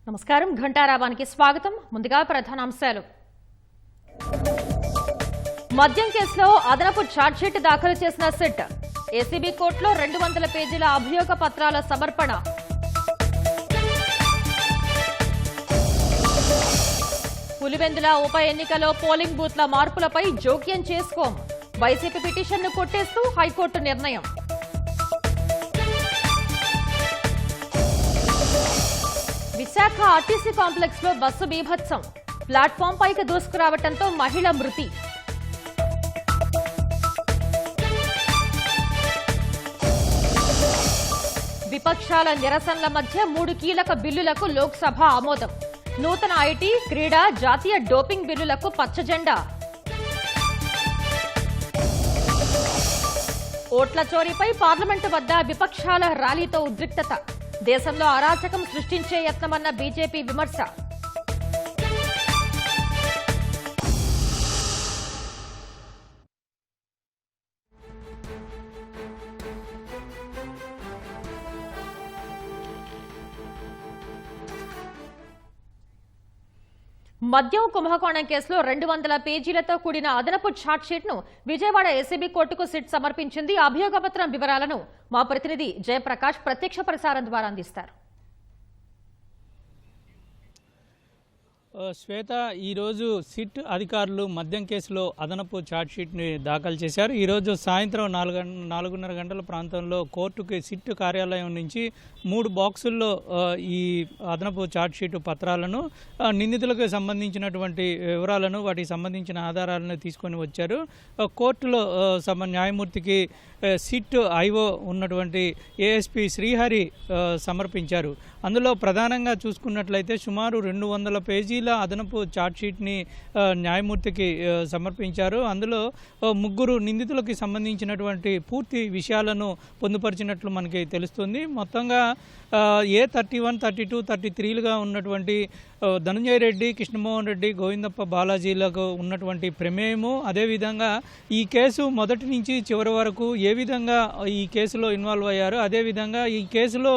నమస్కారం ఘంటారావానికి స్వాగతం. ముందుగా ప్రధానాంశాలు. మద్యం కేసులో అదనపు ఛార్జ్షీట్ దాఖలు చేసిన సిట్. ఏసీబీ కోర్టులో 200 పేజీల అభియోగ పత్రాల సమర్పణ. పులివెందుల ఉప ఎన్నికలో పోలింగ్ బూత్ల మార్పులపై జోక్యం చేసుకోం. వైసీపీ పిటిషన్ను కొట్టేస్తూ హైకోర్టు నిర్ణయం. విశాఖ ఆర్టీసీ కాంప్లెక్స్ లో బస్సు బీభత్సం. ప్లాట్ఫామ్ పైకి దూసుకురావడంతో మహిళ మృతి. విపక్షాల నిరసనల మధ్య 3 కీలక బిల్లులకు లోక్సభ ఆమోదం. నూతన ఐటీ, క్రీడా, జాతీయ డోపింగ్ బిల్లులకు పచ్చజెండా. ఓట్ల చోరీపై పార్లమెంటు వద్ద విపక్షాల ర్యాలీతో ఉద్రిక్తత. దేశంలో అరాచకం సృష్టించే యత్నమన్న బీజేపీ విమర్శ. మద్యం కుంభకోణం కేసులో 200 పేజీలతో కూడిన అదనపు ఛార్జ్షీట్ ను విజయవాడ ఏసీబీ కోర్టుకు సిట్ సమర్పించింది. అభియోగపత్రం వివరాలను మా ప్రతినిధి జయప్రకాష్ ప్రత్యక్ష ప్రసారం ద్వారా అందిస్తారు. శ్వేత, ఈరోజు సిట్ అధికారులు మద్యం కేసులో అదనపు ఛార్జ్షీట్ని దాఖలు చేశారు. ఈరోజు సాయంత్రం 4:30 గంటల ప్రాంతంలో కోర్టుకి సిట్ కార్యాలయం నుంచి 3 బాక్సుల్లో ఈ అదనపు ఛార్జ్షీట్ పత్రాలను, నిందితులకు సంబంధించినటువంటి వివరాలను, వాటికి సంబంధించిన ఆధారాలను తీసుకొని వచ్చారు. కోర్టులో న్యాయమూర్తికి సిట్ ఐఓ ఉన్నటువంటి ఏఎస్పీ శ్రీహరి సమర్పించారు. అందులో ప్రధానంగా చూసుకున్నట్లయితే సుమారు 200 పేజీల అదనపు ఛార్జ్షీట్ని న్యాయమూర్తికి సమర్పించారు. అందులో 3 నిందితులకు సంబంధించినటువంటి పూర్తి విషయాలను పొందుపరిచినట్లు మనకి తెలుస్తుంది. మొత్తంగా A31, 32, 33లుగా ఉన్నటువంటి ధనంజయ రెడ్డి, కృష్ణమోహన్ రెడ్డి, గోవిందప్ప బాలాజీలకు ఉన్నటువంటి ప్రమేయము, అదేవిధంగా ఈ కేసు మొదటి నుంచి చివరి వరకు ఏ విధంగా ఈ కేసులో ఇన్వాల్వ్ అయ్యారు, అదేవిధంగా ఈ కేసులో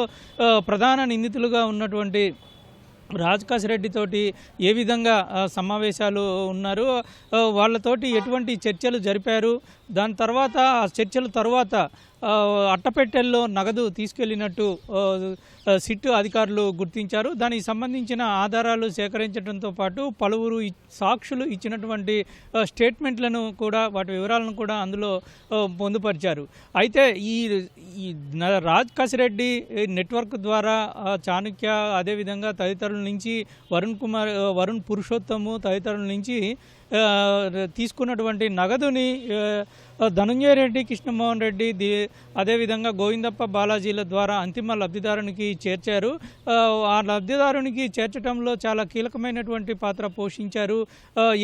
ప్రధాన నిందితులుగా ఉన్నటువంటి రాజకాశ్ రెడ్డితోటి ఏ విధంగా సమావేశాలు ఉన్నారు, వాళ్ళతోటి ఎటువంటి చర్చలు జరిపారు, దాని తర్వాత ఆ చర్చల తర్వాత అట్టపెట్టెల్లో నగదు తీసుకెళ్లినట్టు సిట్ అధికారులు గుర్తించారు. దానికి సంబంధించిన ఆధారాలు సేకరించడంతో పాటు పలువురు సాక్షులు ఇచ్చినటువంటి స్టేట్మెంట్లను కూడా, వాటి వివరాలను కూడా అందులో పొందుపరిచారు. అయితే ఈ రాజకాశ్ రెడ్డి నెట్వర్క్ ద్వారా చాణక్య, అదేవిధంగా తదితరుల నుంచి వరుణ్ పురుషోత్తము తదితరుల నుంచి తీసుకున్నటువంటి నగదుని ధనంజయ రెడ్డి, కృష్ణమోహన్ రెడ్డి, అదేవిధంగా గోవిందప్ప బాలాజీల ద్వారా అంతిమ లబ్ధిదారునికి చేర్చారు. ఆ లబ్ధిదారునికి చేర్చడంలో చాలా కీలకమైనటువంటి పాత్ర పోషించారు.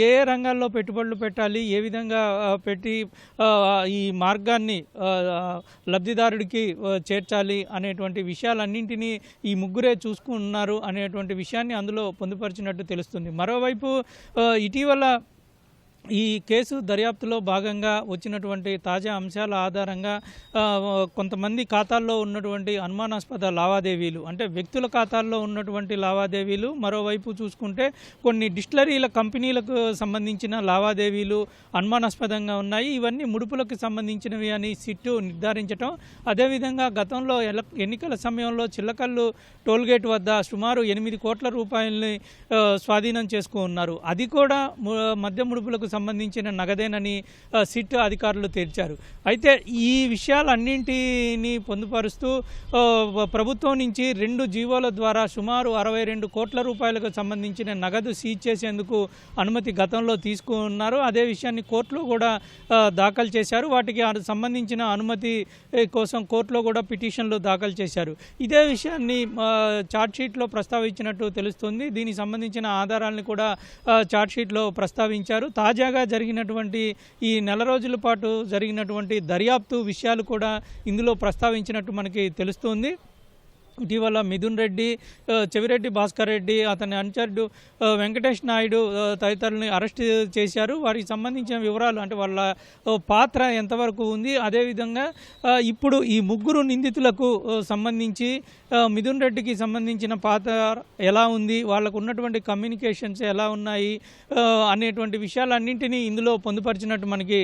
ఏ రంగాల్లో పెట్టుబడులు పెట్టాలి, ఏ విధంగా పెట్టి ఈ మార్గాన్ని లబ్ధిదారుడికి చేర్చాలి అనేటువంటి విషయాలన్నింటినీ ఈ ముగ్గురే చూసుకున్నారు అనేటువంటి విషయాన్ని అందులో పొందుపరిచినట్టు తెలుస్తుంది. మరోవైపు ఇటీవల ఈ కేసు దర్యాప్తులో భాగంగా వచ్చినటువంటి తాజా అంశాల ఆధారంగా కొంతమంది ఖాతాల్లో ఉన్నటువంటి అనుమానాస్పద లావాదేవీలు, అంటే వ్యక్తుల ఖాతాల్లో ఉన్నటువంటి లావాదేవీలు, మరోవైపు చూసుకుంటే కొన్ని డిస్టిలరీల కంపెనీలకు సంబంధించిన లావాదేవీలు అనుమానాస్పదంగా ఉన్నాయి. ఇవన్నీ ముడుపులకు సంబంధించినవి అని సిట్టు నిర్ధారించడం, అదేవిధంగా గతంలో ఎన్నికల సమయంలో చిల్లకల్లు టోల్గేట్ వద్ద సుమారు 8 కోట్ల రూపాయలని స్వాధీనం చేసుకున్నారు. అది కూడా మద్య ముడుపులకు సంబంధించిన నగదేనని సిట్ అధికారులు తేల్చారు. అయితే ఈ విషయాలన్నింటినీ పొందుపరుస్తూ ప్రభుత్వం నుంచి 2 జీవోల ద్వారా సుమారు 62 కోట్ల రూపాయలకు సంబంధించిన నగదు సీజ్ చేసేందుకు అనుమతి గతంలో తీసుకున్నారు. అదే విషయాన్ని కోర్టులో కూడా దాఖలు చేశారు. వాటికి సంబంధించిన అనుమతి కోసం కోర్టులో కూడా పిటిషన్లు దాఖలు చేశారు. ఇదే విషయాన్ని ఛార్జ్షీట్లో ప్రస్తావించినట్టు తెలుస్తుంది. దీనికి సంబంధించిన ఆధారాలను కూడా ఛార్జ్షీట్లో ప్రస్తావించారు. తాజాగా జరిగినటువంటి ఈ నెల రోజుల పాటు జరిగినటువంటి దర్యాప్తు విషయాలు కూడా ఇందులో ప్రస్తావించినట్టు మనకి తెలుస్తుంది. ఇటీవల మిథున్ రెడ్డి, చెవిరెడ్డి భాస్కర్ రెడ్డి, అతని అనుచరుడు వెంకటేష్ నాయుడు తదితరులని అరెస్ట్ చేశారు. వారికి సంబంధించిన వివరాలు అంటే వాళ్ళ పాత్ర ఎంతవరకు ఉంది, అదేవిధంగా ఇప్పుడు ఈ ముగ్గురు నిందితులకు సంబంధించి మిథున్ రెడ్డికి సంబంధించిన పాత్ర ఎలా ఉంది, వాళ్ళకు ఉన్నటువంటి కమ్యూనికేషన్స్ ఎలా ఉన్నాయి అనేటువంటి విషయాలన్నింటినీ ఇందులో పొందుపరిచినట్టు మనకి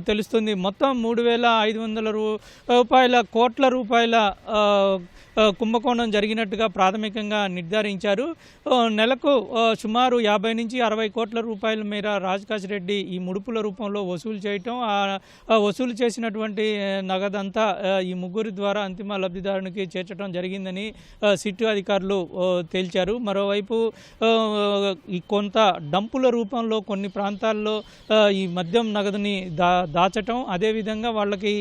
తెలుస్తుంది. మొత్తం 3,500 కోట్ల రూపాయల కుంభకోణం జరిగినట్టుగా ప్రాథమికంగా నిర్ధారించారు. నెలకు సుమారు 50 నుంచి 60 కోట్ల రూపాయల మేర రాజకాశ్ రెడ్డి ఈ ముడుపుల రూపంలో వసూలు చేయటం, వసూలు చేసినటువంటి నగదంతా ఈ ముగ్గురి ద్వారా అంతిమ లబ్ధిదారునికి చేర్చడం జరిగిందని సిట్ అధికారులు తేల్చారు. మరోవైపు ఈ కొంత డంపుల రూపంలో కొన్ని ప్రాంతాల్లో ఈ మద్యం నగదుని దాచటం, అదేవిధంగా వాళ్ళకి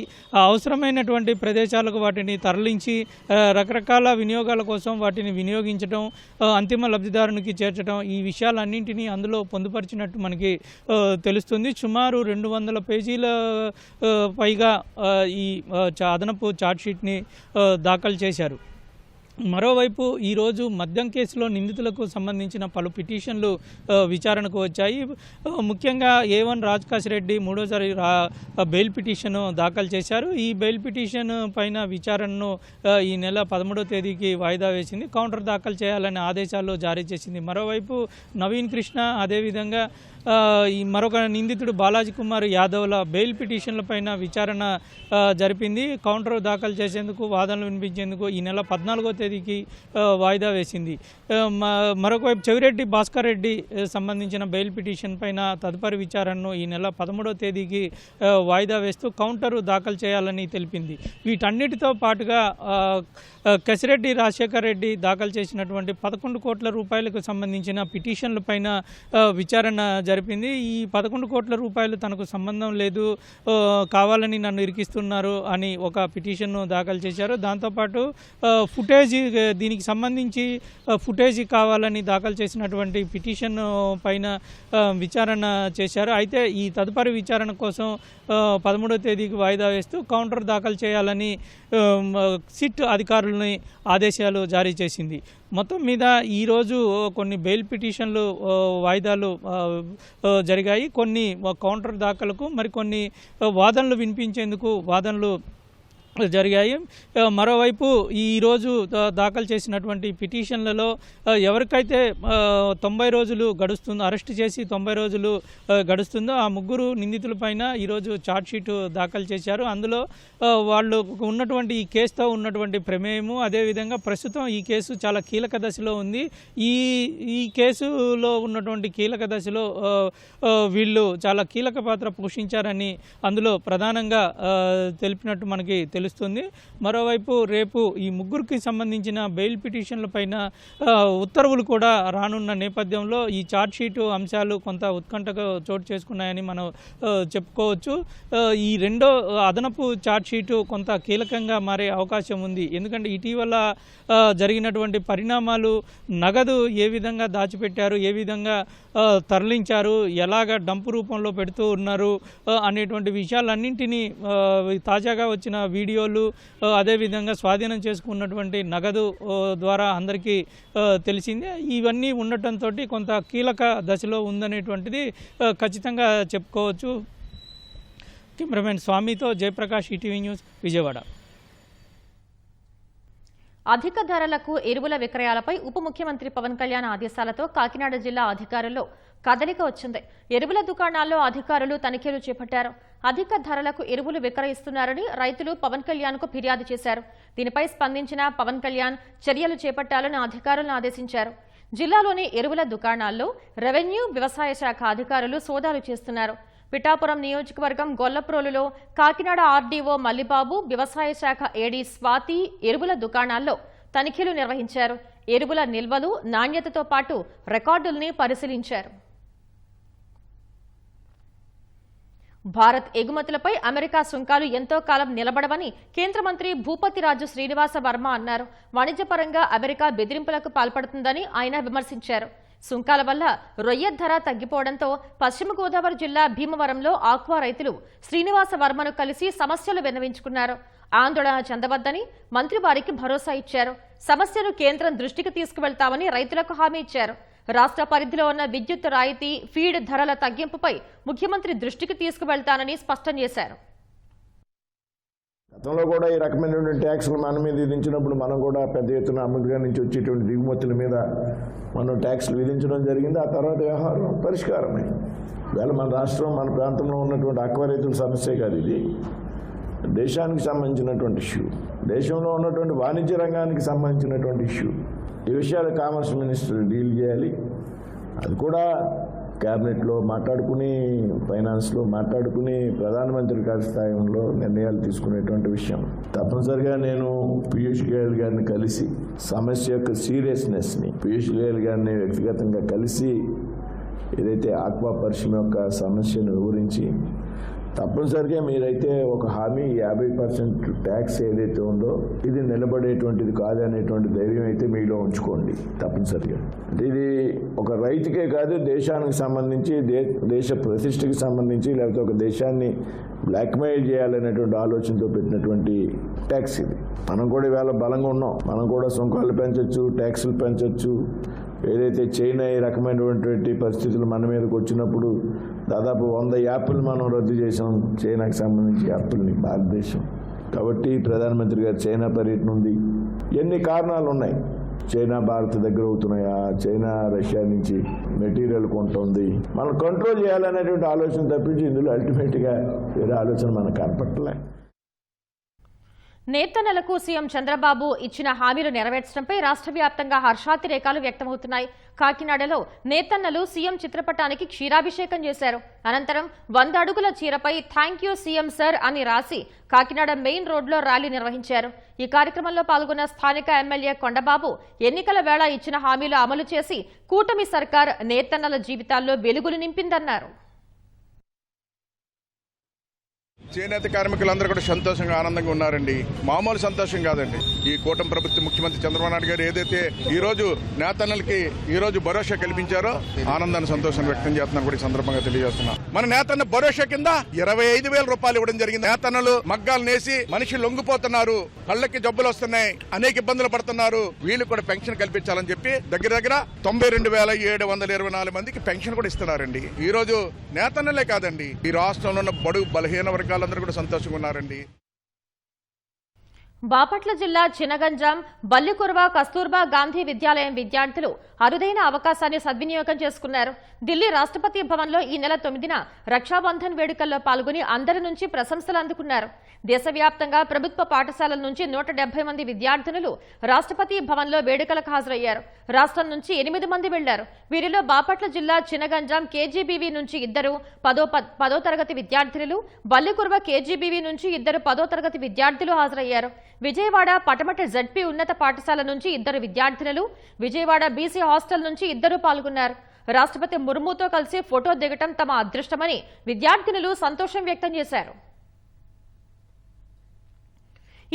అవసరమైనటువంటి ప్రదేశాలకు వాటిని తరలించి రకరకాల వినియోగాల కోసం వాటిని వినియోగించడం, అంతిమ లబ్ధిదారునికి చేర్చడం, ఈ విషయాలన్నింటినీ అందులో పొందుపరిచినట్టు మనకి తెలుస్తుంది. సుమారు 200 పేజీల పైగా ఈ అదనపు ఛార్జ్షీట్ని దాఖలు చేశారు. మరోవైపు ఈరోజు మద్యం కేసులో నిందితులకు సంబంధించిన పలు పిటిషన్లు విచారణకు వచ్చాయి. ముఖ్యంగా A1 రాజకాశ్ రెడ్డి మూడోసారి బెయిల్ పిటిషన్ దాఖలు చేశారు. ఈ బెయిల్ పిటిషన్ పైన విచారణను ఈ నెల 13వ తేదీకి వాయిదా వేసింది. కౌంటర్ దాఖలు చేయాలని ఆదేశాలు జారీ చేసింది. మరోవైపు నవీన్ కృష్ణ, అదేవిధంగా ఈ మరొక నిందితుడు బాలాజీ కుమార్ యాదవ్ల బెయిల్ పిటిషన్లపైన విచారణ జరిపింది. కౌంటర్ దాఖలు చేసేందుకు, వాదనలు వినిపించేందుకు ఈ నెల 14వ తేదీకి వాయిదా వేసింది. మరొక వైపు చెవిరెడ్డి భాస్కర్ రెడ్డి సంబంధించిన బెయిల్ పిటిషన్ పైన తదుపరి విచారణను ఈ నెల 13వ తేదీకి వాయిదా వేస్తూ కౌంటర్ దాఖలు చేయాలని తెలిపింది. వీటన్నిటితో పాటుగా కసిరెడ్డి రాజశేఖర్ రెడ్డి దాఖలు చేసినటువంటి 11 కోట్ల రూపాయలకు సంబంధించిన పిటిషన్లపైన విచారణ జరిపింది. ఈ 11 కోట్ల రూపాయలు తనకు సంబంధం లేదు, కావాలని నన్ను ఇరికిస్తున్నారు అని ఒక పిటిషన్ దాఖలు చేశారు. దాంతోపాటు ఫుటేజ్, దీనికి సంబంధించి ఫుటేజ్ కావాలని దాఖలు చేసినటువంటి పిటిషన్ పైన విచారణ చేశారు. అయితే ఈ తదుపరి విచారణ కోసం 13వ తేదీకి వాయిదా వేస్తూ కౌంటర్ దాఖలు చేయాలని సిట్ అధికారులని ఆదేశాలు జారీ చేసింది. మొత్తం మీద ఈరోజు కొన్ని బెయిల్ పిటిషన్లు వాయిదాలు జరిగాయి. కొన్ని కౌంటర్ దాఖలకు, మరికొన్ని వాదనలు వినిపించేందుకు వాదనలు జరిగాయి. మరోవైపు ఈరోజు దాఖలు చేసినటువంటి పిటిషన్లలో ఎవరికైతే 90 రోజులు గడుస్తుందో, అరెస్ట్ చేసి 90 రోజులు గడుస్తుందో ఆ ముగ్గురు నిందితులపైన ఈరోజు ఛార్జ్షీట్ దాఖలు చేశారు. అందులో వాళ్ళు ఉన్నటువంటి ఈ కేసుతో ఉన్నటువంటి ప్రమేయము, అదేవిధంగా ప్రస్తుతం ఈ కేసు చాలా కీలక దశలో ఉంది. ఈ కేసులో ఉన్నటువంటి కీలక దశలో వీళ్ళు చాలా కీలక పాత్ర పోషించారని అందులో ప్రధానంగా తెలిపినట్టు మనకి తెలుస్తుంది. మరోవైపు రేపు ఈ ముగ్గురికి సంబంధించిన బెయిల్ పిటిషన్ల పైన ఉత్తర్వులు కూడా రానున్న నేపథ్యంలో ఈ ఛార్జ్షీట్ అంశాలు కొంత ఉత్కంఠగా చోటు చేసుకున్నాయని మనం చెప్పుకోవచ్చు. ఈ రెండో అదనపు ఛార్జ్షీట్ కొంత కీలకంగా మారే అవకాశం ఉంది. ఎందుకంటే ఇటీవల జరిగినటువంటి పరిణామాలు, నగదు ఏ విధంగా దాచిపెట్టారు, ఏ విధంగా తరలించారు, ఎలాగ డంపు రూపంలో పెడుతూ ఉన్నారు అనేటువంటి విషయాలన్నింటినీ తాజాగా వచ్చిన వీడియోలు, అదేవిధంగా స్వాధీనం చేసుకున్నటువంటి నగదు ద్వారా అందరికీ తెలిసిందే. ఇవన్నీ ఉండటంతో కొంత కీలక దశలో ఉందనేటువంటిది ఖచ్చితంగా చెప్పుకోవచ్చు. కెమెరామెన్ స్వామితో జయప్రకాష్, ఈటీవీ న్యూస్, విజయవాడ. అధిక ధరలకు ఎరువుల విక్రయాలపై ఉప ముఖ్యమంత్రి పవన్ కళ్యాణ్ ఆదేశాలతో కాకినాడ జిల్లా అధికారుల్లో కదలిక వచ్చింది. ఎరువుల దుకాణాల్లో అధికారులు తనిఖీలు చేపట్టారు. అధిక ధరలకు ఎరువులు విక్రయిస్తున్నారని రైతులు పవన్ కళ్యాణ్ కు ఫిర్యాదు చేశారు. దీనిపై స్పందించిన పవన్ కళ్యాణ్ చర్యలు చేపట్టాలని అధికారులను ఆదేశించారు. జిల్లాలోని ఎరువుల దుకాణాల్లో రెవెన్యూ, వ్యవసాయ శాఖ అధికారులు సోదాలు చేస్తున్నారు. పిఠాపురం నియోజకవర్గం గొల్లప్రోలులో కాకినాడ ఆర్డీఓ మల్లిబాబు, వ్యవసాయ శాఖ ఏడీ స్వాతి ఎరువుల దుకాణాల్లో తనిఖీలు నిర్వహించారు. ఎరువుల నిల్వలు, నాణ్యతతో పాటు రికార్డుల్ని పరిశీలించారు. భారత్ ఎగుమతులపై అమెరికా సుంకాలు ఎంతో కాలం నిలబడవని కేంద్ర మంత్రి భూపతిరాజు శ్రీనివాస వర్మ అన్నారు. వాణిజ్యపరంగా అమెరికా బెదిరింపులకు పాల్పడుతుందని ఆయన విమర్శించారు. సుంకాల వల్ల రొయ్య ధర తగ్గిపోవడంతో పశ్చిమ గోదావరి జిల్లా భీమవరంలో ఆక్వా రైతులు శ్రీనివాస వర్మను కలిసి సమస్యలు విన్నవించుకున్నారు. ఆందోళన చెందవద్దని మంత్రి వారికి భరోసా ఇచ్చారు. సమస్యను కేంద్రం దృష్టికి తీసుకువెళ్తామని రైతులకు హామీ ఇచ్చారు. రాష్ట్ర పరిధిలో ఉన్న విద్యుత్ రాయితీ, ఫీడ్ ధరల తగ్గింపుపై ముఖ్యమంత్రి దృష్టికి తీసుకువెళ్తానని స్పష్టం చేశారు. గతంలో కూడా ఈ రకమైనటువంటి ట్యాక్సులు మన మీద విధించినప్పుడు మనం కూడా పెద్ద ఎత్తున అమెరికా నుంచి వచ్చేటువంటి దిగుమతుల మీద మనం ట్యాక్సులు విధించడం జరిగింది. ఆ తర్వాత వ్యవహారం పరిష్కారమైంది. వేళ మన రాష్ట్రం, మన ప్రాంతంలో ఉన్నటువంటి ఆక్వా రైతుల సమస్య కాదు, ఇది దేశానికి సంబంధించినటువంటి ఇష్యూ, దేశంలో ఉన్నటువంటి వాణిజ్య రంగానికి సంబంధించినటువంటి ఇష్యూ. ఈ విషయాలు కామర్స్ మినిస్టర్ డీల్ చేయాలి. అది కూడా క్యాబినెట్లో మాట్లాడుకుని, ఫైనాన్స్లో మాట్లాడుకుని, ప్రధానమంత్రి గారి స్థాయిలో నిర్ణయాలు తీసుకునేటువంటి విషయం. తప్పనిసరిగా నేను పీయూష్ గోయల్ గారిని కలిసి సమస్య యొక్క సీరియస్నెస్ని, పీయూష్ గోయల్ గారిని వ్యక్తిగతంగా కలిసి ఏదైతే ఆక్వా పరిశ్రమ యొక్క సమస్యను వివరించి, తప్పనిసరిగా మీరైతే ఒక హామీ 50% ట్యాక్స్ ఏదైతే ఉందో ఇది నిలబడేటువంటిది కాదు అనేటువంటి ధైర్యం అయితే మీలో ఉంచుకోండి తప్పనిసరిగా. అంటే ఇది ఒక రైతుకే కాదు, దేశానికి సంబంధించి, దేశ ప్రతిష్టకి సంబంధించి, లేకపోతే ఒక దేశాన్ని బ్లాక్మెయిల్ చేయాలనేటువంటి ఆలోచనతో పెట్టినటువంటి ట్యాక్స్ ఇది. మనం కూడా ఇవాళ బలంగా ఉన్నాం, మనం కూడా సుంకాలు పెంచవచ్చు, ట్యాక్సులు పెంచవచ్చు. ఏదైతే చైనా ఈ రకమైనటువంటి పరిస్థితులు మన మీదకి వచ్చినప్పుడు దాదాపు 100 యాప్లు మనం రద్దు చేసాం, చైనాకి సంబంధించి యాప్ల్ని, భారతదేశం. కాబట్టి ప్రధానమంత్రి గారు చైనా పర్యటన ఉంది. ఎన్ని కారణాలు ఉన్నాయి. చైనా భారత్ దగ్గర అవుతున్నాయా, చైనా రష్యా నుంచి మెటీరియల్ కొంటుంది, మనం కంట్రోల్ చేయాలనేటువంటి ఆలోచన తప్పించి ఇందులో అల్టిమేట్గా వేరే ఆలోచన మనకు కనపట్టలే. నేతన్నలకు సీఎం చంద్రబాబు ఇచ్చిన హామీలు నెరవేర్చడంపై రాష్ట్ర వ్యాప్తంగా హర్షాతిరేకాలు వ్యక్తమవుతున్నాయి. కాకినాడలో నేతన్నలు సీఎం చిత్రపటానికి క్షీరాభిషేకం చేశారు. అనంతరం 100 అడుగుల చీరపై థ్యాంక్ యూ సీఎం సర్ అని రాసి కాకినాడ మెయిన్ రోడ్లో ర్యాలీ నిర్వహించారు. ఈ కార్యక్రమంలో పాల్గొన్న స్థానిక ఎమ్మెల్యే కొండబాబు ఎన్నికల వేళ ఇచ్చిన హామీలు అమలు చేసి కూటమి సర్కార్ నేతన్నల జీవితాల్లో వెలుగులు నింపిందన్నారు. చేనేత కార్మికులందరూ కూడా సంతోషంగా, ఆనందంగా ఉన్నారండి. మామూలు సంతోషం కాదండి. ఈ కూటమి ప్రభుత్వం, ముఖ్యమంత్రి చంద్రబాబు నాయుడు గారు ఏదైతే ఈ రోజు నేతన్నలకి ఈ రోజు భరోసా కల్పించారో ఆనందాన్ని, సంతోషాన్ని వ్యక్తం చేస్తున్నారు కూడా ఈ సందర్భంగా తెలియజేస్తున్నా. మన నేతన్న భరోసా కింద 25,000 రూపాయలు ఇవ్వడం జరిగింది. నేతన్నలు మగ్గాలు నేసి మనిషి లొంగిపోతున్నారు, కళ్ళకి జబ్బులు వస్తున్నాయి, అనేక ఇబ్బందులు పడుతున్నారు. వీళ్ళు కూడా పెన్షన్ కల్పించాలని చెప్పి దగ్గర 92,724 మందికి పెన్షన్ కూడా ఇస్తున్నారండి. ఈ రోజు నేతన్నలే కాదండి, ఈ రాష్ట్రంలో ఉన్న బడుగు బలహీన వర్గాలందరూ కూడా సంతోషంగా ఉన్నారండి. బాపట్ల జిల్లా చినగంజాం బల్లికుర్వ కస్తూర్బా గాంధీ విద్యాలయం విద్యార్థులు అరుదైన అవకాశాన్ని సద్వినియోగం చేసుకున్నారు. ఢిల్లీ రాష్ట్రపతి భవన్లో ఈ నెల 9న రక్షాబంధన్ వేడుకల్లో పాల్గొని అందరి నుంచి ప్రశంసలు అందుకున్నారు. దేశవ్యాప్తంగా ప్రభుత్వ పాఠశాలల నుంచి 170 మంది విద్యార్థినులు రాష్ట్రపతి భవన్లో వేడుకలకు హాజరయ్యారు. రాష్ట్రం నుంచి 8 మంది వెళ్లారు. వీరిలో బాపట్ల జిల్లా చినగంజాం కేజీబీవీ నుంచి 2 10వ తరగతి విద్యార్థినులు, బల్లికుర్వ కేజీబీవీ నుంచి 2 10వ తరగతి విద్యార్థులు హాజరయ్యారు. విజయవాడ పటమట జడ్పీ ఉన్నత పాఠశాల నుంచి 2 విద్యార్థినులు, విజయవాడ బీసీ హాస్టల్ నుంచి 2 పాల్గొన్నారు. రాష్ట్రపతి ముర్ముతో కలిసి ఫోటో దిగటం తమ అదృష్టమని విద్యార్థినులు సంతోషం వ్యక్తం చేశారు.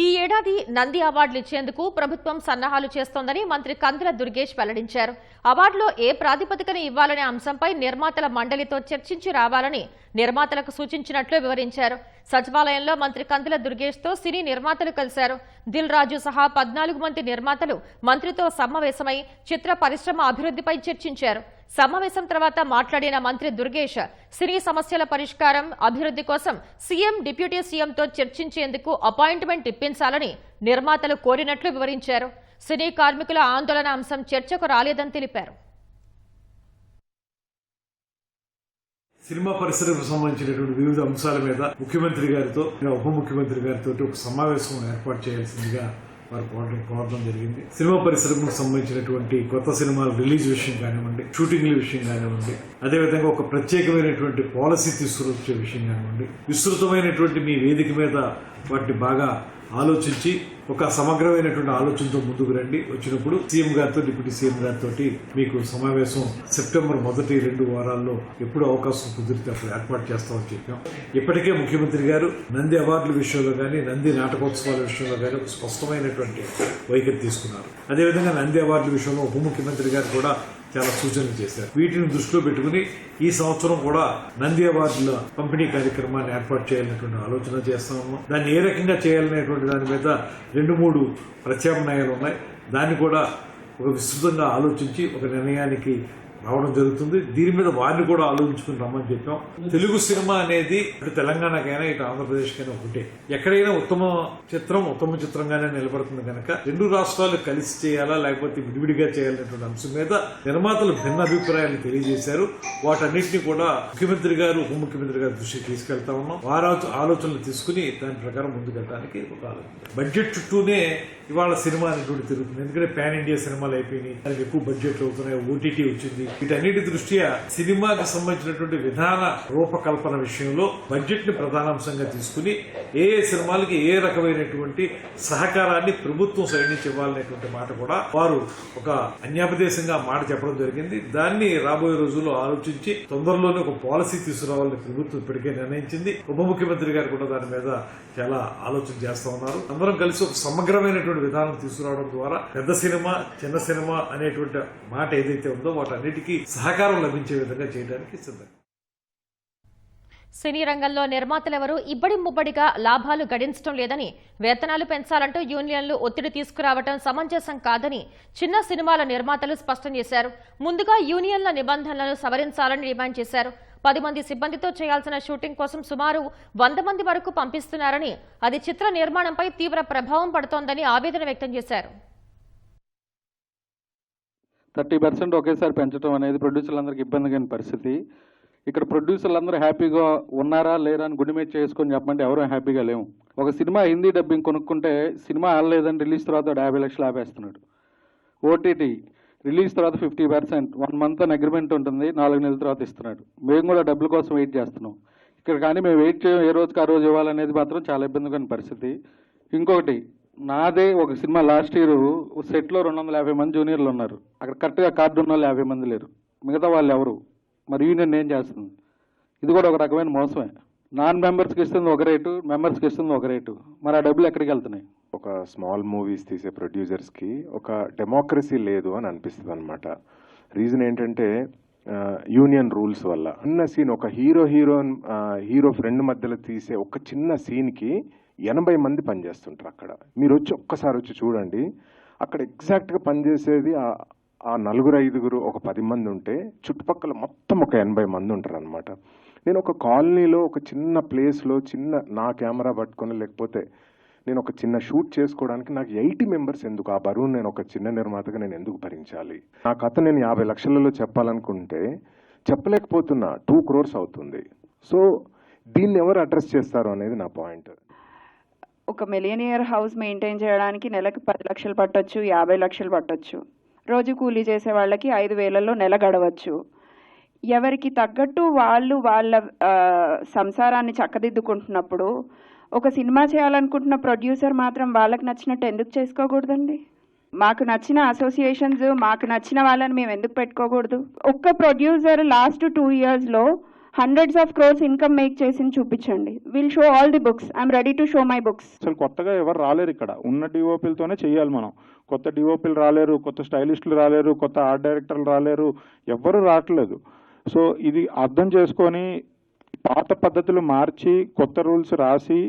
ఈ ఏడాది నంది అవార్డులు ఇచ్చేందుకు ప్రభుత్వం సన్నాహాలు చేస్తోందని మంత్రి కందుల దుర్గేష్ వెల్లడించారు. అవార్డులో ఏ ప్రాతిపదికన ఇవ్వాలనే అంశంపై నిర్మాతల మండలితో చర్చించి రావాలని నిర్మాతలకు సూచించినట్లు వివరించారు. సచివాలయంలో మంత్రి కందుల దుర్గేష్తో సినీ నిర్మాతలు కలిశారు. దిల్ రాజు సహా 14 మంది నిర్మాతలు మంత్రితో సమావేశమై చిత్ర పరిశ్రమ అభివృద్ధిపై చర్చించారు. సమావేశం తర్వాత మాట్లాడిన మంత్రి దుర్గేష్ సినీ సమస్యల పరిష్కారం, అభివృద్ధి కోసం సీఎం, డిప్యూటీ సీఎంతో చర్చించేందుకు అపాయింట్మెంట్ ఇప్పించాలని నిర్మాతలు కోరినట్లు వివరించారు. సినీ కార్మికుల ఆందోళన అంశం చర్చకు రాలేదని తెలిపారు. సినిమా పరిశ్రమకు సంబంధించినటువంటి వివిధ అంశాల మీద ముఖ్యమంత్రి గారితో, ఉప ముఖ్యమంత్రి గారితో ఒక సమావేశం ఏర్పాటు చేయాల్సిందిగా వారు కోరడం జరిగింది. సినిమా పరిశ్రమకు సంబంధించినటువంటి కొత్త సినిమాల రిలీజ్ విషయం కానివ్వండి, షూటింగ్ల విషయం కానివ్వండి, అదేవిధంగా ఒక ప్రత్యేకమైనటువంటి పాలసీ తీసుకువచ్చే విషయం కానివ్వండి, విస్తృతమైనటువంటి మీ వేదిక మీద వాటిని బాగా ఆలోచించి ఒక సమగ్రమైనటువంటి ఆలోచనతో ముందుకు రండి. వచ్చినప్పుడు సీఎం గారితో, డిప్యూటీ సీఎం గారితో మీకు సమావేశం సెప్టెంబర్ 1-2 వారాల్లో ఎప్పుడు అవకాశం కుదిరితే అప్పుడు ఏర్పాటు చేస్తామని చెప్పాం. ఇప్పటికే ముఖ్యమంత్రి గారు నంది అవార్డుల విషయంలో కానీ, నంది నాటకోత్సవాల విషయంలో కానీ ఒక స్పష్టమైనటువంటి వైఖరి తీసుకున్నారు. అదేవిధంగా నంది అవార్డుల విషయంలో ఉప ముఖ్యమంత్రి గారు కూడా చాలా సూచనలు చేశారు. వీటిని దృష్టిలో పెట్టుకుని ఈ సంవత్సరం కూడా నంది అవార్డుల పంపిణీ కార్యక్రమాన్ని ఏర్పాటు చేయాలనేటువంటి ఆలోచన చేస్తా ఉన్నాం. దాన్ని ఏ రకంగా చేయాలనేటువంటి దాని మీద 2-3 ప్రత్యామ్నాయాలు ఉన్నాయి. దాన్ని కూడా ఒక విస్తృతంగా ఆలోచించి ఒక నిర్ణయానికి రావడం జరుగుతుంది. దీని మీద వారిని కూడా ఆలోచించుకుని రమ్మని చెప్పాం. తెలుగు సినిమా అనేది ఇటు తెలంగాణకైనా ఇటు ఆంధ్రప్రదేశ్కైనా ఒకటే. ఎక్కడైనా ఉత్తమ చిత్రంగానే నిలబడుతుంది కనుక 2 రాష్ట్రాలు కలిసి చేయాలా లేకపోతే విడివిడిగా చేయాలనేటువంటి అంశం మీద నిర్మాతలు భిన్న అభిప్రాయాలు తెలియజేశారు. వాటన్నింటినీ కూడా ముఖ్యమంత్రి గారు ఉప ముఖ్యమంత్రి గారి దృష్టికి తీసుకెళ్తా ఉన్నాం. వారి ఆలోచనలు తీసుకుని దాని ప్రకారం ముందుకెళ్ళడానికి ఒక ఆలోచన. బడ్జెట్ చుట్టూనే ఇవాళ సినిమా అనేటువంటి తిరుగుతుంది. ఎందుకంటే పాన్ ఇండియా సినిమాలు అయిపోయినాయి, దానికి ఎక్కువ బడ్జెట్లు అవుతున్నాయి, ఓటీటీ వచ్చింది. వీటన్నిటి దృష్ట్యా సినిమాకి సంబంధించినటువంటి విధాన రూపకల్పన విషయంలో బడ్జెట్ ని ప్రధానాంశంగా తీసుకుని ఏ సినిమాలకి ఏ రకమైనటువంటి సహకారాన్ని ప్రభుత్వం సైడ్ నుంచి ఇవ్వాలనేటువంటి మాట కూడా వారు ఒక అన్యాపదేశంగా మాట చెప్పడం జరిగింది. దాన్ని రాబోయే రోజుల్లో ఆలోచించి తొందరలోనే ఒక పాలసీ తీసుకురావాలని ప్రభుత్వం ఇప్పటికే నిర్ణయించింది. ఉప ముఖ్యమంత్రి గారు కూడా దాని మీద చాలా ఆలోచన చేస్తా ఉన్నారు. అందరం కలిసి ఒక సమగ్రమైనటువంటి విధానం తీసుకురావడం ద్వారా పెద్ద సినిమా చిన్న సినిమా అనేటువంటి మాట ఏదైతే ఉందో వాటన్నిటికీ సహకారం లభించే విధంగా చేయడానికి సిద్ధం. సినీ రంగంలో నిర్మాతలెవరూ ఇబ్బడి ముబ్బడిగా లాభాలు గడించడం లేదని, వేతనాలు పెంచాలంటూ యూనియన్లు ఒత్తిడి తీసుకురావడం సమంజసం కాదని చిన్న సినిమాల నిర్మాతలు స్పష్టం చేశారు. ముందుగా యూనియన్ల నిబంధనలను సవరించాలని డిమాండ్ చేశారు. 10 మంది సిబ్బందితో చేయాల్సిన షూటింగ్ కోసం సుమారు 100 మంది వరకు పంపిస్తున్నారని, అది చిత్ర నిర్మాణంపై తీవ్ర ప్రభావం పడుతోందని ఆవేదన వ్యక్తం చేశారు. 30% ఒకేసారి పెంచడం అనేది ప్రొడ్యూసర్లందరికీ ఇబ్బందిగా పరిస్థితి. ఇక్కడ ప్రొడ్యూసర్లందరూ హ్యాపీగా ఉన్నారా లేరా అని గుండెమేట్ చేసుకొని చెప్పమంటే ఎవరూ హ్యాపీగా లేవు. ఒక సినిమా హిందీ డబ్బింగ్ కొనుక్కుంటే సినిమా ఆడలేదని రిలీజ్ తర్వాత 50 లక్షలు ఆపేస్తున్నాడు. ఓటీటీ రిలీజ్ తర్వాత 50%, 1 month అని అగ్రిమెంట్ ఉంటుంది, 4 నెలల తర్వాత ఇస్తున్నాడు. మేము కూడా డబ్బుల కోసం వెయిట్ చేస్తున్నాం ఇక్కడ. కానీ మేము వెయిట్ చేయం, ఏ రోజుకి ఆ రోజు ఇవ్వాలనేది మాత్రం చాలా ఇబ్బందిగా పరిస్థితి. ఇంకొకటి, నాదే ఒక సినిమా లాస్ట్ ఇయర్ సెట్లో 250 మంది జూనియర్లు ఉన్నారు. అక్కడ కరెక్ట్గా కార్డు ఉన్న వాళ్ళు 50 మంది లేరు. మిగతా వాళ్ళు ఎవరు? మరి యూనియన్ ఏం చేస్తుంది? ఇది కూడా ఒక రకమైన మోసమే. నాన్ మెంబర్స్కి ఇస్తుంది ఒక రేటు, మెంబర్స్కి ఇస్తుంది ఒక రేటు. మరి ఆ డబ్బులు ఎక్కడికి వెళ్తున్నాయి? ఒక స్మాల్ మూవీస్ తీసే ప్రొడ్యూసర్స్కి ఒక డెమోక్రసీ లేదు అని అనిపిస్తుంది అనమాట. రీజన్ ఏంటంటే యూనియన్ రూల్స్ వల్ల. అన్న సీన్ ఒక హీరో ఫ్రెండ్ మధ్యలో తీసే ఒక చిన్న సీన్కి 80 మంది పనిచేస్తుంటారు అక్కడ. మీరు ఒక్కసారి వచ్చి చూడండి. అక్కడ ఎగ్జాక్ట్గా పనిచేసేది ఆ 4-5 ఒక 10 మంది ఉంటే చుట్టుపక్కల మొత్తం ఒక 80 మంది ఉంటారు అనమాట. నేను ఒక కాలనీలో ఒక చిన్న ప్లేస్లో నా కెమెరా పట్టుకొని లేకపోతే నేను ఒక చిన్న షూట్ చేసుకోవడానికి నాకు 80 మెంబర్స్ ఎందుకు? ఆ బరువు నేను ఒక చిన్న నిర్మాతగా నేను ఎందుకు భరించాలి? నా కథ నేను 50 లక్షలలో చెప్పాలనుకుంటే చెప్పలేకపోతున్నా. 2 crores అవుతుంది. సో దీన్ని ఎవరు అడ్రస్ చేస్తారు అనేది నా పాయింట్. ఒక మిలియనియర్ హౌస్ మెయింటైన్ చేయడానికి నెలకు 10 లక్షలు పట్టొచ్చు, 50 లక్షలు పట్టొచ్చు. రోజు కూలీ చేసే వాళ్ళకి 5,000లో నెల గడవచ్చు. ఎవరికి తగ్గట్టు వాళ్ళు వాళ్ళ సంసారాన్ని చక్కదిద్దుకుంటున్నప్పుడు ఒక సినిమా చేయాలనుకుంటున్న ప్రొడ్యూసర్ మాత్రం వాళ్ళకి నచ్చినట్టు ఎందుకు చేసుకోకూడదండి? మాకు నచ్చిన అసోసియేషన్స్, మాకు నచ్చిన వాళ్ళని మేము ఎందుకు పెట్టుకోకూడదు? ఒక్క producer last 2 yearsలో hundreds of crores income make చేసి చూపించండి. Will show all the books. I'm ready to show my books. అసలు కొత్తగా ఎవరు రాలేరు ఇక్కడ. ఉన్న డిఓపీలతోనే చేయాలి మనం. కొత్త డిఓపీలు రాలేరు, కొత్త స్టైలిస్టులు రాలేరు, కొత్త ఆర్ట్ డైరెక్టర్లు రాలేరు, ఎవ్వరూ రావట్లేదు. సో ఇది అర్థం చేసుకొని పాత పద్ధతులు మార్చి కొత్త రూల్స్ రాసి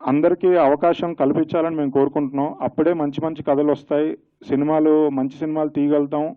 అందరికీ అవకాశం కల్పించాలని మేము కోరుకుంటున్నాం. అప్పుడే మంచి మంచి కథలు వస్తాయి, మంచి సినిమాలు తీయగలుగుతాం.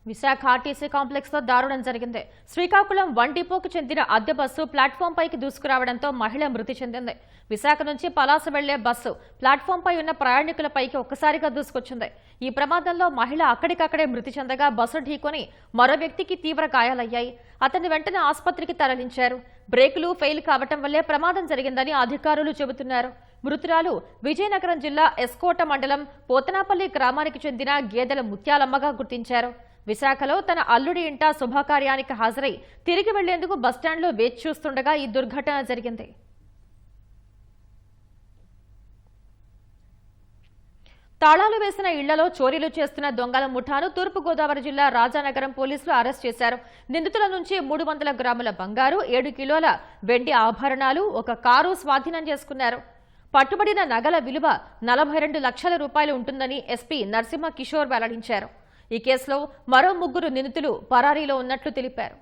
విశాఖ ఆర్టీసీ కాంప్లెక్స్ లో దారుణం జరిగింది. శ్రీకాకుళం 1 డిపోకు చెందిన అద్దె బస్సు ప్లాట్ఫామ్ పైకి దూసుకురావడంతో మహిళ మృతి చెందింది. విశాఖ నుంచి పలాస వెళ్లే బస్సు ప్లాట్ఫామ్ పై ఉన్న ప్రయాణికులపైకి ఒక్కసారిగా దూసుకొచ్చింది. ఈ ప్రమాదంలో మహిళ అక్కడికక్కడే మృతి చెందగా బస్సు ఢీకొని మరో వ్యక్తికి తీవ్ర గాయాలయ్యాయి. అతన్ని వెంటనే ఆసుపత్రికి తరలించారు. బ్రేకులు ఫెయిల్ కావటం వల్లే ప్రమాదం జరిగిందని అధికారులు చెబుతున్నారు. మృతురాలు విజయనగరం జిల్లా ఎస్కోట మండలం పోతనాపల్లి గ్రామానికి చెందిన గేదెల ముత్యాలమ్మగా గుర్తించారు. విశాఖలో తన అల్లుడి ఇంట శుభకార్యానికి హాజరై తిరిగి వెళ్లేందుకు బస్టాండ్లో వేచి చూస్తుండగా ఈ దుర్ఘటన జరిగింది. తాళాలు వేసిన ఇళ్లలో చోరీలు చేస్తున్న దొంగల ముఠాను తూర్పుగోదావరి జిల్లా రాజానగరం పోలీసులు అరెస్ట్ చేశారు. నిందితుల నుంచి 300 గ్రాముల బంగారు, 7 కిలోల వెండి ఆభరణాలు, ఒక కారు స్వాధీనం చేసుకున్నారు. పట్టుబడిన నగల విలువ 42 లక్షల రూపాయలు ఉంటుందని ఎస్పీ నరసింహ కిషోర్ వెల్లడించారు. ఈ కేసులో మరో 3 నిందితులు పరారీలో ఉన్నట్లు తెలిపారు.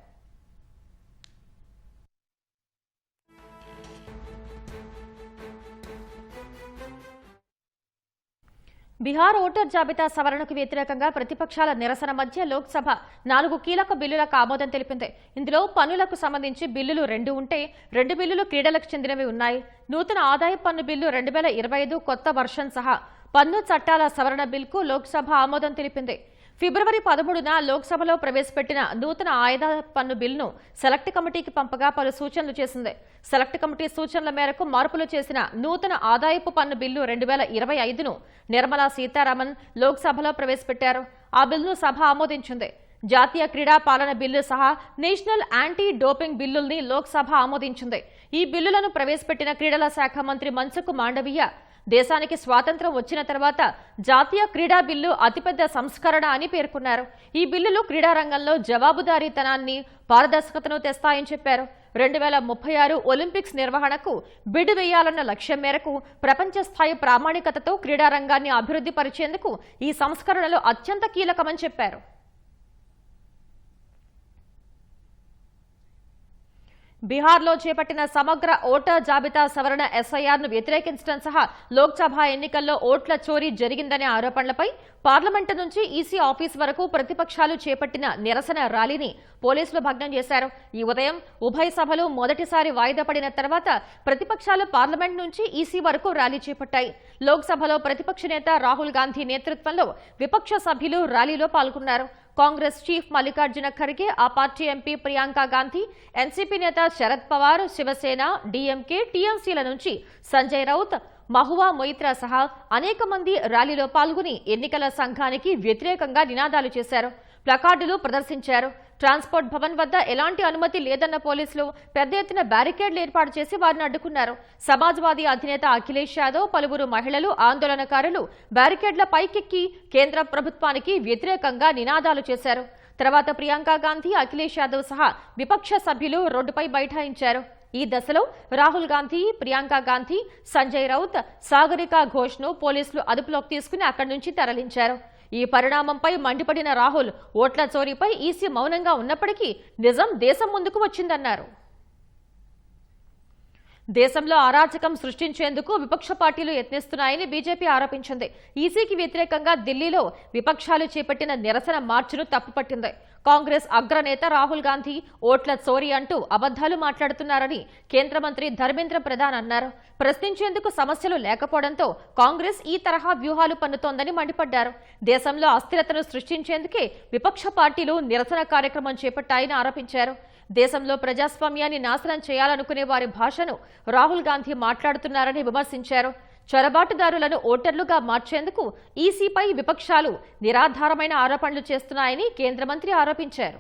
బీహార్ ఓటర్ జాబితా సవరణకు వ్యతిరేకంగా ప్రతిపక్షాల నిరసన మధ్య లోక్సభ 4 కీలక బిల్లులకు ఆమోదం తెలిపింది. ఇందులో పన్నులకు సంబంధించి బిల్లులు 2 ఉంటే 2 బిల్లులు క్రీడలకు చెందినవి ఉన్నాయి. నూతన ఆదాయ పన్ను బిల్లు 2025 కొత్త వర్షన్ సహా పన్ను చట్టాల సవరణ బిల్లుకు లోక్సభ ఆమోదం తెలిపింది. ఫిబ్రవరి 13న లోక్సభలో ప్రవేశపెట్టిన నూతన ఆదాయ పన్ను బిల్లును సెలెక్ట్ కమిటీకి పంపగా పలు సూచనలు చేసింది. సెలెక్ట్ కమిటీ సూచనల మేరకు మార్పులు చేసిన నూతన ఆదాయపు పన్ను బిల్లు 2025ను నిర్మలా సీతారామన్ లోక్సభలో ప్రవేశపెట్టారు. ఆ బిల్లును సభ ఆమోదించింది. జాతీయ క్రీడా పాలన బిల్లు సహా నేషనల్ యాంటీ డోపింగ్ బిల్లుల్ని లోక్సభ ఆమోదించింది. ఈ బిల్లులను ప్రవేశపెట్టిన క్రీడల శాఖ మంత్రి మన్సుఖ్ మాండవీయ దేశానికి స్వాతంత్ర్యం వచ్చిన తర్వాత జాతీయ క్రీడా బిల్లు అతిపెద్ద సంస్కరణ అని పేర్కొన్నారు. ఈ బిల్లులు క్రీడా రంగంలో జవాబుదారీతనాన్ని, పారదర్శకతను తెస్తాయని చెప్పారు. 2036 ఒలింపిక్స్ నిర్వహణకు బిడ్ వేయాలన్న లక్ష్యం మేరకు ప్రపంచ స్థాయి ప్రామాణికతతో క్రీడా రంగాన్ని అభివృద్ధి పరిచేందుకు ఈ సంస్కరణలు అత్యంత కీలకమని చెప్పారు. బీహార్లో చేపట్టిన సమగ్ర ఓటర్ జాబితా సవరణ ఎస్ఐఆర్ను వ్యతిరేకించడం సహా లోక్సభ ఎన్నికల్లో ఓట్ల చోరీ జరిగిందనే ఆరోపణలపై పార్లమెంటు నుంచి ఈసీ ఆఫీస్ వరకు ప్రతిపక్షాలు చేపట్టిన నిరసన ర్యాలీని పోలీసులు భగ్నం చేశారు. ఈ ఉదయం ఉభయ సభలు మొదటిసారి వాయిదా పడిన తర్వాత ప్రతిపక్షాలు పార్లమెంట్ నుంచి ఈసీ వరకు ర్యాలీ చేపట్టాయి. లోక్సభలో ప్రతిపక్ష నేత రాహుల్ గాంధీ నేతృత్వంలో విపక్ష సభ్యులు ర్యాలీలో పాల్గొన్నారు. కాంగ్రెస్ చీఫ్ మల్లికార్జున ఖర్గే, ఆ party MP Priyanka Gandhi, NCP నేత శరద్ పవార్, శివసేన, డీఎంకే, టీఎంసీల నుంచి సంజయ్ రౌత్, మహువా మొయిత్రా సహా అనేక మంది ర్యాలీలో పాల్గొని ఎన్నికల సంఘానికి వ్యతిరేకంగా నినాదాలు చేశారు, ప్లకార్డులు ప్రదర్శించారు. ట్రాన్స్పోర్ట్ భవన్ వద్ద ఎలాంటి అనుమతి లేదన్న పోలీసులు పెద్ద ఎత్తున బ్యారికేడ్లు ఏర్పాటు చేసి వారిని అడ్డుకున్నారు. సమాజ్వాదీ అధినేత అఖిలేష్ యాదవ్, పలువురు మహిళలు, ఆందోళనకారులు బ్యారికేడ్ల పైకెక్కి కేంద్ర ప్రభుత్వానికి వ్యతిరేకంగా నినాదాలు చేశారు. తర్వాత ప్రియాంక గాంధీ, అఖిలేష్ యాదవ్ సహా విపక్ష సభ్యులు రోడ్డుపై బైఠాయించారు. ఈ దశలో రాహుల్ గాంధీ, ప్రియాంక గాంధీ, సంజయ్ రౌత్, సాగరికా ఘోష్ను పోలీసులు అదుపులోకి తీసుకుని అక్కడి నుంచి తరలించారు. ఈ పరిణామంపై మండిపడిన రాహుల్ ఓట్ల చోరీపై ఈసీ మౌనంగా ఉన్నప్పటికీ నిజం దేశం ముందుకు వచ్చిందన్నారు. దేశంలో అరాచకం సృష్టించేందుకు విపక్ష పార్టీలు యత్నిస్తున్నాయని బీజేపీ ఆరోపించింది. ఈసీకి వ్యతిరేకంగా ఢిల్లీలో విపక్షాలు చేపట్టిన నిరసన మార్చును తప్పుపట్టింది. కాంగ్రెస్ అగ్రనేత రాహుల్ గాంధీ ఓట్ల చోరీ అంటూ అబద్దాలు మాట్లాడుతున్నారని కేంద్ర మంత్రి ధర్మేంద్ర ప్రధాన్ అన్నారు. ప్రశ్నించేందుకు సమస్యలు లేకపోవడంతో కాంగ్రెస్ ఈ తరహా వ్యూహాలు పన్నుతోందని మండిపడ్డారు. దేశంలో అస్థిరతను సృష్టించేందుకే విపక్ష పార్టీలు నిరసన కార్యక్రమం చేపట్టాయని ఆరోపించారు. దేశంలో ప్రజాస్వామ్యాన్ని నాశనం చేయాలనుకునే వారి భాషను రాహుల్ గాంధీ మాట్లాడుతున్నారని విమర్శించారు. చొరబాటుదారులను ఓటర్లుగా మార్చేందుకు ఈసీపై విపక్షాలు నిరాధారమైన ఆరోపణలు చేస్తున్నాయని కేంద్ర మంత్రి ఆరోపించారు.